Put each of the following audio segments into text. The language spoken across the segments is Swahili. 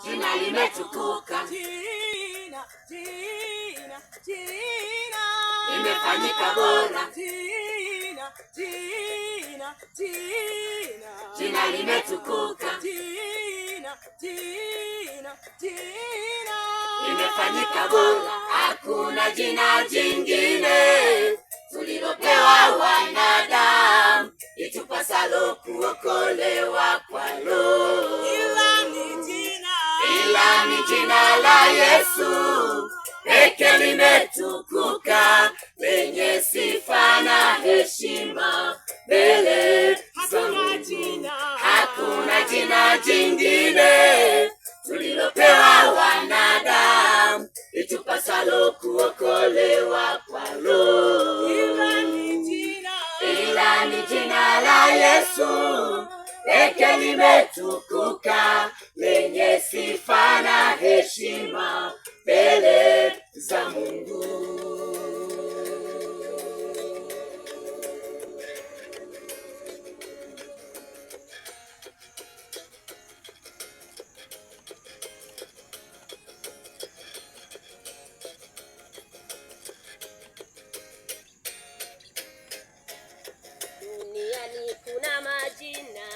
jina limetukuka, imefanyika bora, jina limetukuka, imefanyika bora. Hakuna jina jingine tulilopewa wanadamu itupasalo kuokolewa kwalo, ila ni jina la Yesu pekee limetukuka, lenye sifa na heshima mbele za Mungu. Hakuna jina jingine tulilopewa wanadamu itupasalo kuokolewa kwalo, ila ni jina la Yesu pekee limetukuka, lenye sifa na heshima mbele za Mungu. Duniani kuna majina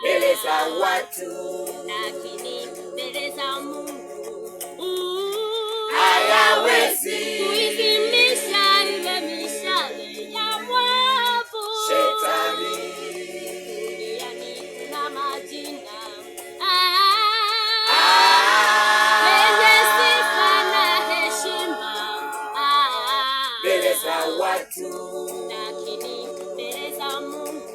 mbele za watu, lakini mbele za Mungu hayawezi kuizimisha ile mishale ya mwovu Shetani. Duniani kuna majina mbele za watu, lakini mbele za Mungu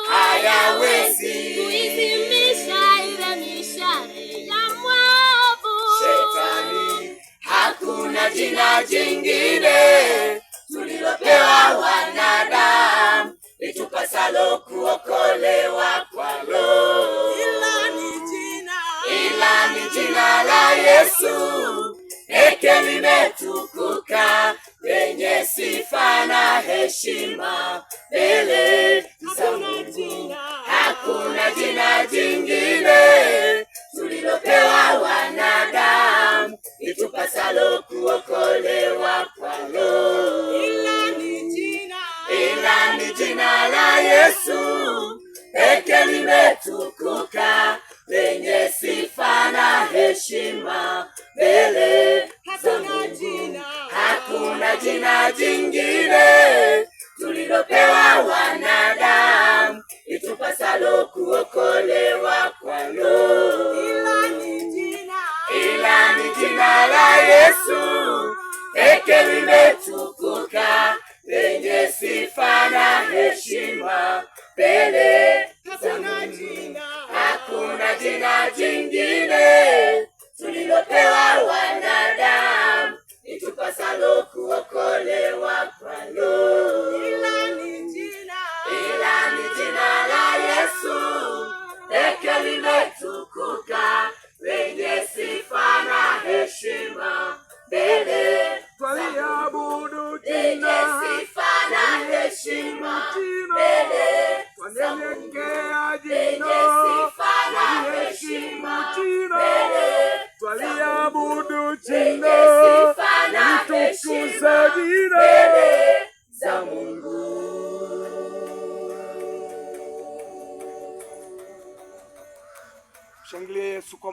hayawezi kuizimisha ile mishale ya mwovu Shetani. Hakuna jina jingine tulilopewa wanadamu litupasalo kuokolewa kwalo, ila ni jina la Yesu pekee limetukuka, lenye sifa na heshima mbele za Mungu. Hakuna jina jingine tulilopewa wanadamu litupasalo kuokolewa kwalo, ila ni jina la Yesu pekee limetukuka, lenye sifa na heshima mbele za Mungu. Hakuna jina jingine tulilopewa wanadamu itupasalo kuokolewa kwalo, ila ni jina la Yesu pekee limetukuka, lenye sifa na heshima mbele za Mungu. Hakuna jina jingine tulilopewa wanadamu itupasalo kuokolewa kwalo, ila ni jina la Yesu pekee limetukuka, lenye sifa na heshima mbele za Mungu, lenye sifa na heshima mbele za Mungu, lenye sifa na heshima mbele twaliabudu jina, lenye sifa na heshima mbele za Mungu. Shangilie Yesu kwa